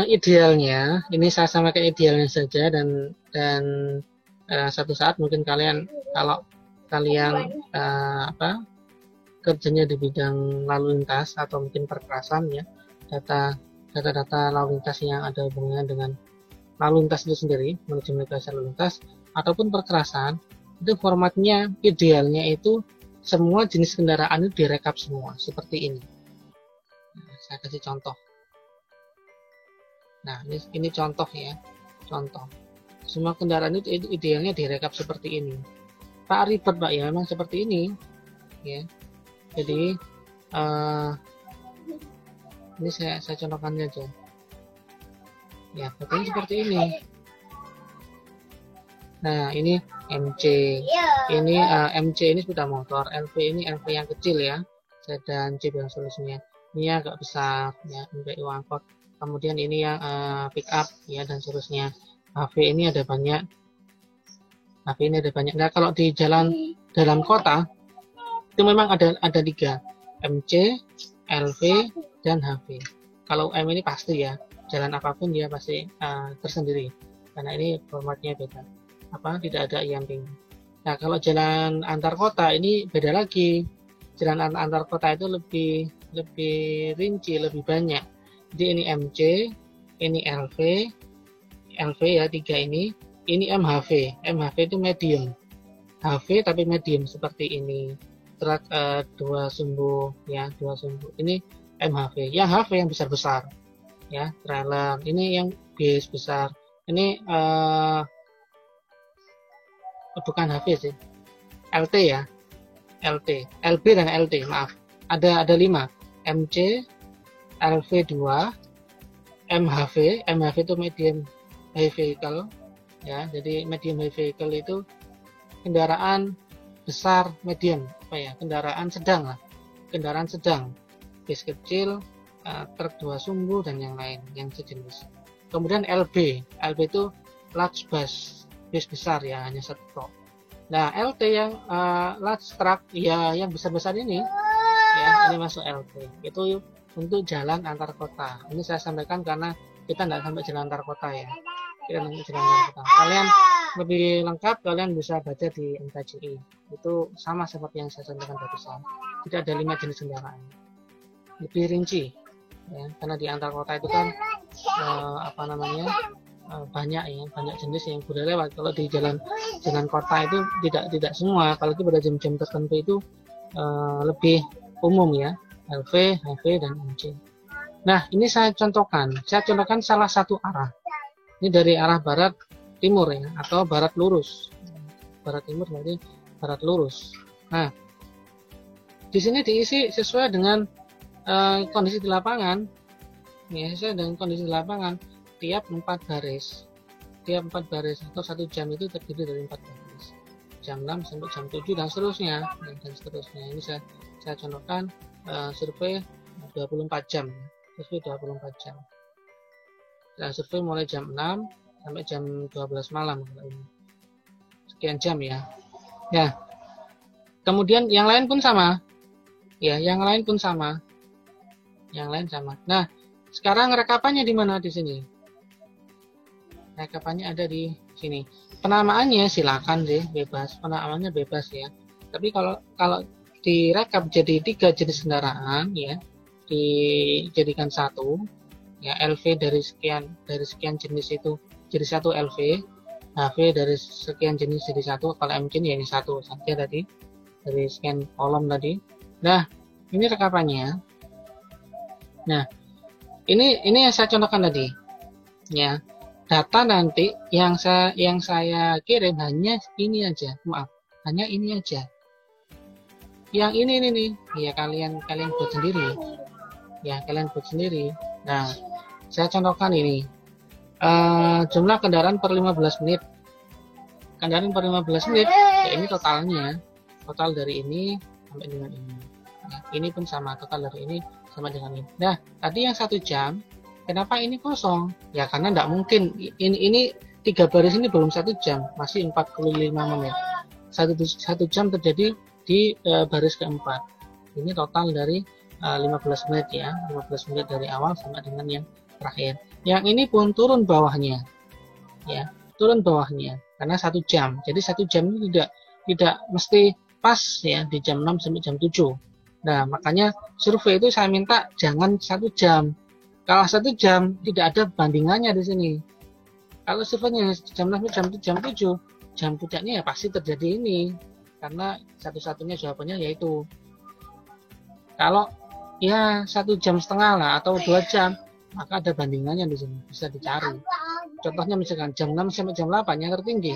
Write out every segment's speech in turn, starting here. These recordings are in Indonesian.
Idealnya, ini saya sampaikan idealnya saja dan satu saat mungkin kalian kalau kalian kerjanya di bidang lalu lintas atau mungkin perkerasan ya, data-data lalu lintas yang ada hubungannya dengan lalu lintas itu sendiri, manajemen rekayasa lalu lintas ataupun perkerasan, itu formatnya idealnya itu semua jenis kendaraan itu direkap semua seperti ini. Nah, saya kasih contoh. Nah, ini contoh ya, contoh. Semua kendaraan itu idealnya direkap seperti ini. Pak ribet Pak ya, memang seperti ini ya. Jadi ini saya contohkan aja. Ya, betulnya seperti ini. Nah, ini MC. Ini MC ini sepeda motor, LV ini LV yang kecil ya. Sedan Jeep dan seterusnya. Ini agak besar ya, MPU angkot. Kemudian ini yang pick up ya dan seterusnya. HV ini ada banyak. HV ini ada banyak. Nah, kalau di jalan dalam kota itu memang ada 3, MC, LV, dan HV. Kalau M ini pasti ya, jalan apapun dia pasti tersendiri, karena ini formatnya beda. Tidak ada IMPing. Nah, kalau jalan antar kota ini beda lagi. Jalan antar kota itu lebih rinci, lebih banyak. Jadi ini MC, ini LV ya 3 ini MHV. MHV itu medium. HV tapi medium seperti ini. Truk 2 sumbu ya, 2 sumbu. Ini MHV. Yang HV yang besar-besar. Ya, trailer. Ini yang bis besar. Ini bukan HV sih. LT ya. LT, LB dan LT, maaf. Ada 5. MC, LV2, MHV. MHV itu medium high vehicle ya. Jadi medium high vehicle itu kendaraan besar medium, kendaraan sedang lah. Kendaraan sedang. Bis kecil, truk 2 sumbu dan yang lain yang sejenis. Kemudian LB itu large bus, bis besar ya, hanya 1 truk. Nah, LT yang large truck ya, yang besar-besar ini ya, ini masuk LT. Itu untuk jalan antar kota. Ini saya sampaikan karena kita tidak sampai jalan antar kota ya. Kita nanti jalan antar kota. Kalian lebih lengkap kalian bisa baca di NKJI. Itu sama seperti yang saya sampaikan barusan. Tidak ada 5 jenis kendaraan. Lebih rinci ya, karena di antar kota itu kan banyak jenis yang boleh lewat. Kalau di jalan kota itu tidak semua. Kalau itu pada jam-jam tertentu itu lebih umum ya, LV, HV dan MC. Nah, ini saya contohkan salah satu arah. Ini dari arah barat timur ya, atau barat lurus. Barat timur berarti barat lurus. Nah, di sini diisi sesuai dengan kondisi di lapangan. Ya, sesuai dengan kondisi di lapangan. Tiap 4 baris atau 1 jam itu terdiri dari 4 baris. Jam 6 sampai jam 7 dan seterusnya. Ini saya contohkan survei 24 jam. Survei 24 jam. Dan survei mulai jam 6 sampai jam 12 malam. Sekian jam ya. Ya. Kemudian yang lain pun sama. Ya, yang lain sama. Nah, sekarang rekapannya di mana di sini? Rekapannya ada di sini. Penamaannya silakan deh, bebas. Penamaannya bebas ya. Tapi kalau direkap jadi 3 jenis kendaraan ya, dijadikan 1 ya, LV dari sekian jenis itu jadi 1 LV, HV dari sekian jenis jadi 1, kalau MC ya ini 1 saja tadi dari sekian kolom tadi. Nah, ini rekapannya. Nah, ini yang saya contohkan tadi ya. Data nanti yang saya kirim hanya ini aja, hanya ini aja. Yang ini nih ya, kalian buat sendiri ya, Nah, saya contohkan ini jumlah kendaraan per 15 menit ya, ini totalnya, total dari ini sampai dengan ini ya, ini pun sama, total dari ini sama dengan ini. Nah, tadi yang 1 jam, kenapa ini kosong? Ya karena tidak mungkin, ini 3 baris ini belum 1 jam, masih 45 menit. 1 jam terjadi di baris keempat. Ini total dari 15 menit ya, 15 menit dari awal sampai dengan yang terakhir. Yang ini pun turun bawahnya, ya, turun bawahnya karena 1 jam. Jadi 1 jam itu tidak mesti pas ya di jam 6 sampai jam 7. Nah, makanya survei itu saya minta jangan 1 jam. Kalau 1 jam tidak ada bandingannya di sini. Kalau surveinya jam 6 sampai jam 7, jam puncaknya ya pasti terjadi ini. Karena satu-satunya jawabannya yaitu kalau ya 1,5 jam lah atau 2 jam, maka ada bandingannya di sini, bisa dicari. Contohnya misalkan jam 6 sampai jam 8 yang tertinggi.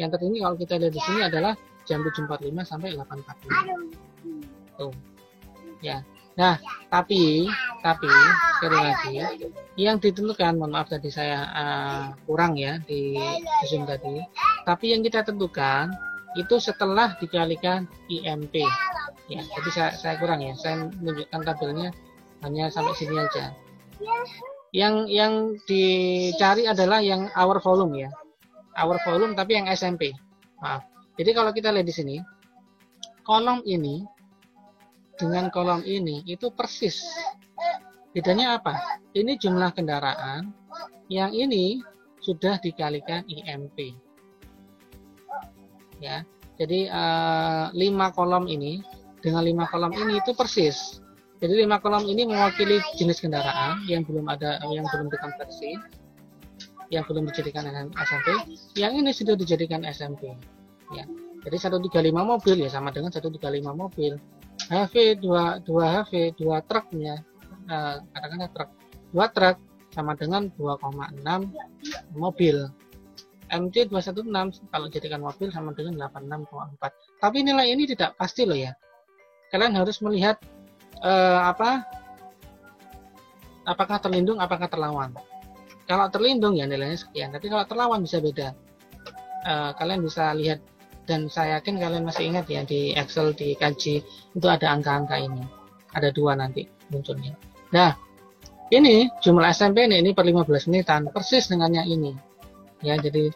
Yang tertinggi kalau kita lihat di sini adalah jam 7.45 sampai 8.45. Tuh. Ya. Nah, tapi sekali lagi yang ditentukan, mohon maaf tadi saya kurang ya di Zoom tadi. Tapi yang kita tentukan itu setelah dikalikan IMP. Ya, jadi saya kurang ya. Saya menunjukkan tabelnya hanya sampai sini aja. Yang dicari adalah yang hour volume ya. Hour volume tapi yang SMP. Maaf. Jadi kalau kita lihat di sini, kolom ini dengan kolom ini itu persis. Bedanya apa? Ini jumlah kendaraan, yang ini sudah dikalikan IMP. Ya. Jadi 5 kolom ini dengan 5 kolom ini itu persis. Jadi 5 kolom ini mewakili jenis kendaraan yang belum dikonversi, yang belum dijadikan SMP. Yang ini sudah dijadikan SMP. Ya. Jadi 135 mobil ya sama dengan 135 mobil. HV 2 HV 2 truk ya, katakanlah truk 2 truk sama dengan 2,6 mobil. MC 216 kalau jadikan mobil sama dengan 86,4. Tapi nilai ini tidak pasti loh ya. Kalian harus melihat apakah terlindung, apakah terlawan. Kalau terlindung ya nilainya sekian. Tapi kalau terlawan bisa beda. Kalian bisa lihat. Dan saya yakin kalian masih ingat ya di Excel di kaji itu ada angka-angka ini. Ada 2 nanti munculnya. Nah, ini jumlah SMP ini per 15 menitan persis dengan yang ini. Ya, jadi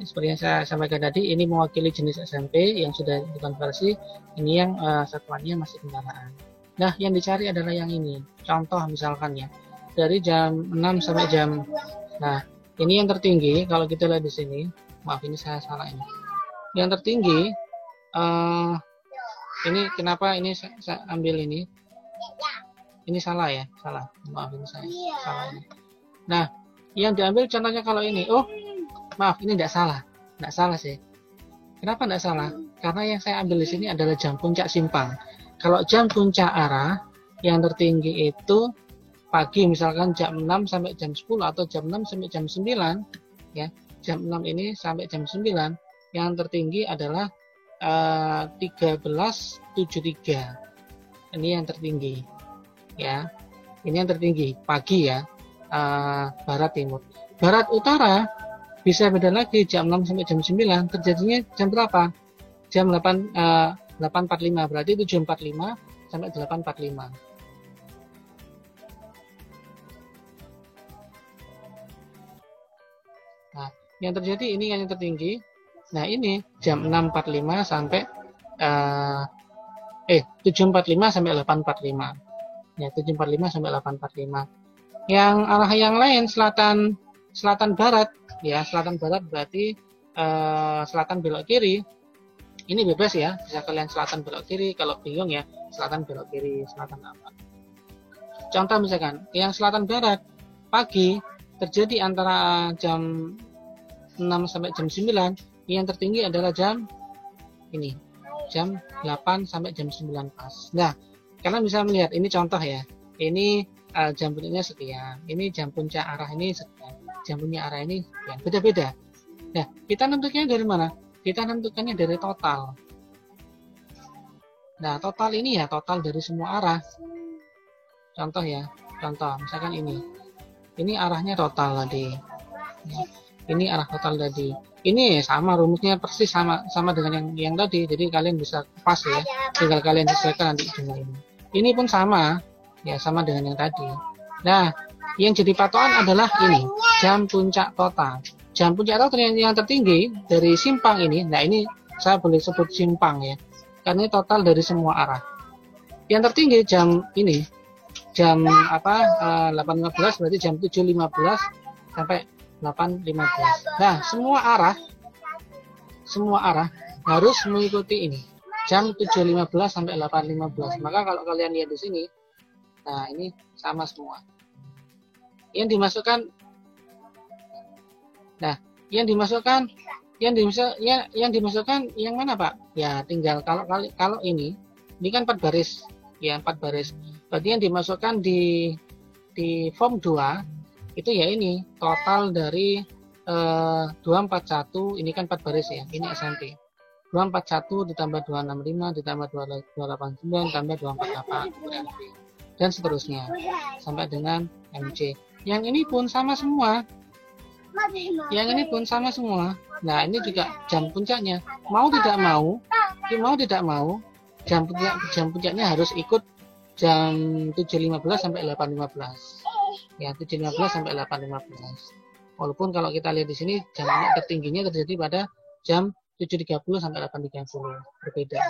seperti yang saya sampaikan tadi, ini mewakili jenis SMP yang sudah dikonversi, ini yang satuannya masih kendaraan. Nah, yang dicari adalah yang ini. Contoh misalkan ya, dari jam 6 sampai jam. Nah, ini yang tertinggi kalau kita lihat di sini. Maaf ini saya salah ini. Yang tertinggi ini kenapa ini saya ambil ini salah ya, salah, maaf ini saya salah ini. Nah, yang diambil contohnya kalau ini, oh maaf ini tidak salah sih. Kenapa tidak salah? Karena yang saya ambil di sini adalah jam puncak simpang. Kalau jam puncak arah yang tertinggi itu pagi misalkan jam 6 sampai jam 10 atau jam 6 sampai jam 9 ya, jam 6 ini sampai jam 9 yang tertinggi adalah 1373. Ini yang tertinggi ya, ini yang tertinggi pagi ya, barat timur. Barat utara bisa beda lagi, jam 6 sampai jam 9 terjadinya jam berapa? Jam 8.45, berarti 7.45 sampai 8.45. Nah, yang terjadi ini yang tertinggi. Nah, ini jam 6.45 sampai 7.45 sampai 8.45. Ya, 7.45 sampai 8.45. Yang arah yang lain selatan barat ya, selatan barat berarti selatan belok kiri. Ini bebas ya, bisa kalian selatan belok kiri, kalau bingung ya selatan belok kiri, selatan apa. Contoh misalkan yang selatan barat pagi terjadi antara jam 6 sampai jam 9. Yang tertinggi adalah jam 8 sampai jam 9 pas. Nah, kalian bisa melihat ini contoh ya. Ini jam puncaknya sekian. Ini jam puncak arah ini sekian. Jam puncak arah ini sekian. Beda-beda. Nah, kita nentukannya dari mana? Kita nentukannya dari total. Nah, total ini ya total dari semua arah. Contoh ya. Contoh, misalkan ini. Ini arahnya total tadi. Ini arah total tadi. Ini sama rumusnya persis sama dengan yang tadi. Jadi kalian bisa pas ya. Tinggal kalian sesuaikan nanti jumlah ini. Ini pun sama ya, sama dengan yang tadi. Nah, yang jadi patokan adalah ini, jam puncak total. Jam puncak total yang tertinggi dari simpang ini. Nah, ini saya boleh sebut simpang ya. Karena ini total dari semua arah. Yang tertinggi jam ini, jam 8.15 berarti jam 7.15 sampai 8.15. Nah, semua arah harus mengikuti ini. Jam 7.15 sampai 8.15. Maka kalau kalian lihat di sini, nah ini sama semua. Yang dimasukkan, nah yang dimasukkan yang mana Pak? Ya tinggal kalau ini kan 4 baris, ya 4 baris. Berarti yang dimasukkan di form 2 itu ya ini total dari 241, ini kan 4 baris ya, ini SMP. 241 ditambah 265 ditambah 289 tambah 248 LV dan seterusnya sampai dengan MC. Yang ini pun sama semua. Nah, ini juga jam puncaknya. Mau tidak mau, jam puncaknya harus ikut jam 7.15 sampai 8.15. Ya, 7.15 sampai 8.15. Walaupun kalau kita lihat di sini jam tertingginya terjadi pada jam 7.30 sampai 8.30. Berbeda.